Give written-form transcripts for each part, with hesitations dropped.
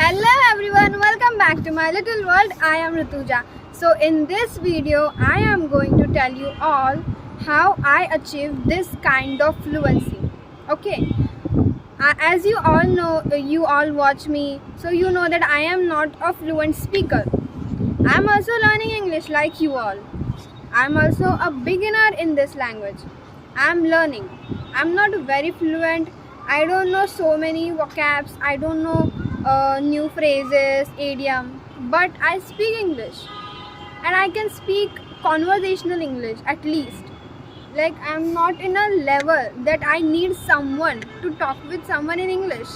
Hello everyone, welcome back to my little world. I am Rituja. So in this video, I am going to tell you all how I achieved this kind of fluency. Okay, as you all know, you all watch me, so you know that I am not a fluent speaker. I am also learning English like you all. I am also a beginner in this language. I am learning. I am not very fluent. I don't know so many vocabs. I don't know new phrases, idiom, but I speak English and I can speak conversational English at least. Like, I'm not in a level that I need someone to talk with someone in English.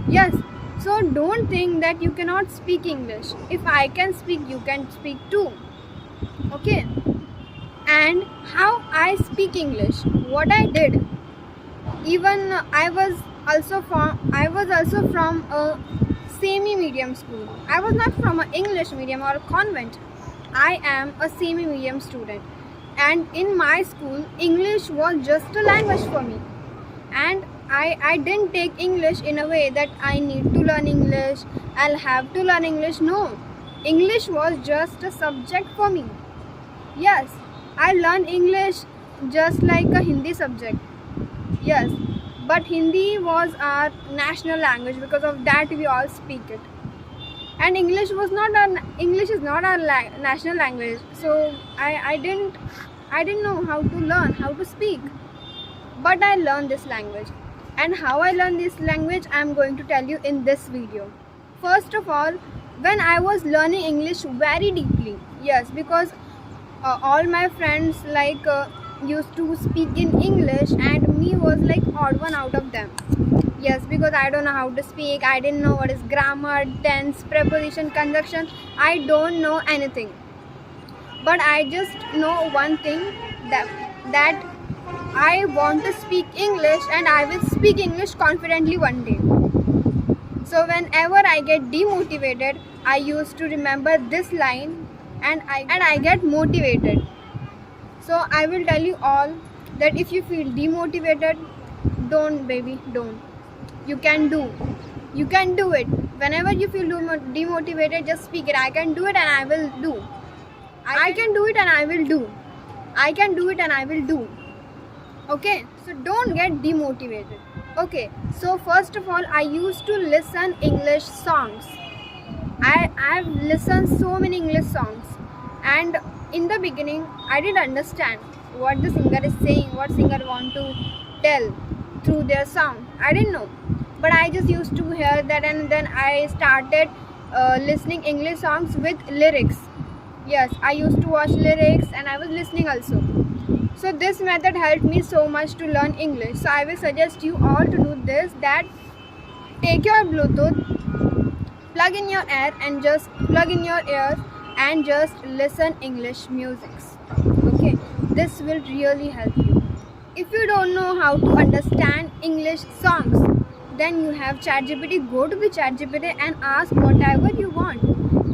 Yes, so don't think that you cannot speak English. If I can speak, you can speak too. Okay, and how I speak English, what I did, even I was also from a semi medium school. I was not from an English medium or a convent. I am a semi medium student, and in my school English was just a language for me, and I didn't take English in a way that I need to learn English, I'll have to learn English. No, English was just a subject for me. Yes, I learned English just like a Hindi subject. Yes, but Hindi was our national language. Because of that, we all speak it. And English is not our national language. So I didn't know how to learn how to speak. But I learned this language. And how I learned this language, I am going to tell you in this video. First of all, when I was learning English very deeply, yes, because all my friends used to speak in English, and me was like odd one out of them. Yes, because I don't know how to speak. I didn't know what is grammar, tense, preposition, conjunction. I don't know anything. But I just know one thing, that I want to speak English, and I will speak English confidently one day. So whenever I get demotivated, I used to remember this line, and I get motivated. So I will tell you all that if you feel demotivated, don't, baby, don't. You can do it. Whenever you feel demotivated, just speak it. I can do it and I will do. I can do it and I will do. I can do it and I will do. Okay, so don't get demotivated. Okay, so first of all, I used to listen English songs. I've listened so many English songs, and in the beginning I didn't understand what the singer is saying, what singer want to tell through their song. I didn't know, but I just used to hear that, and then I started listening English songs with lyrics. Yes, I used to watch lyrics and I was listening also. So this method helped me so much to learn English. So I will suggest you all to do this, that take your Bluetooth, plug in your ear and just plug in your ears and just listen English music. Okay, this will really help you. If you don't know how to understand English songs, then you have ChatGPT. Go to the ChatGPT and ask whatever you want.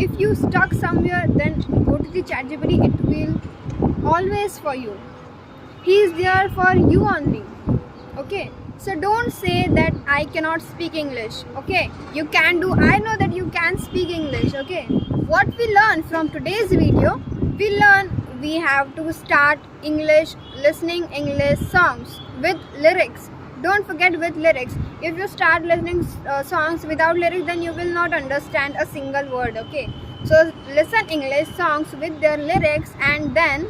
If you stuck somewhere, then go to the ChatGPT. It will always for you. He is there for you only. Okay, so don't say that I cannot speak English. Okay, you can do. I know that you can speak English. Okay, what we learn from today's video, we have to start English, listening English songs with lyrics. Don't forget with lyrics. If you start listening songs without lyrics, then you will not understand a single word. Okay, so listen English songs with their lyrics and then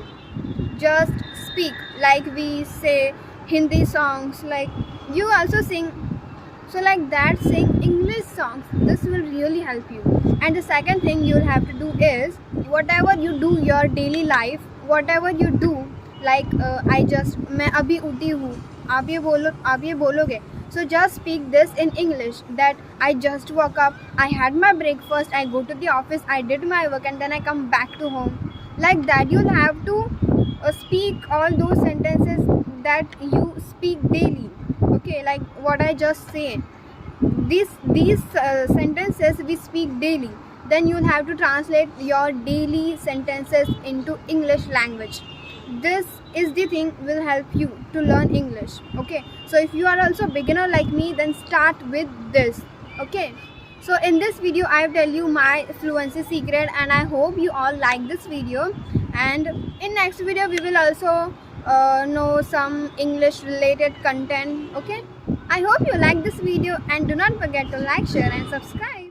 just speak. Like we say Hindi songs, like you also sing. So like that, sing English songs. This will really help you. And the second thing you'll have to do is, whatever you do your daily life, whatever you do, like मैं अभी उठी हूँ, आप ये बोलोगे. So just speak this in English, that I just woke up, I had my breakfast, I go to the office, I did my work, and then I come back to home. Like that, you'll have to speak all those sentences that you speak daily. Okay, like what I just said, these sentences we speak daily. Then you'll have to translate your daily sentences into English language. This is the thing will help you to learn English. Okay, so if you are also beginner like me, then start with this. Okay, So in this video I tell you my fluency secret, and I hope you all like this video. And in next video we will also know some English related content. Okay, I hope you like this video, and do not forget to like, share and subscribe.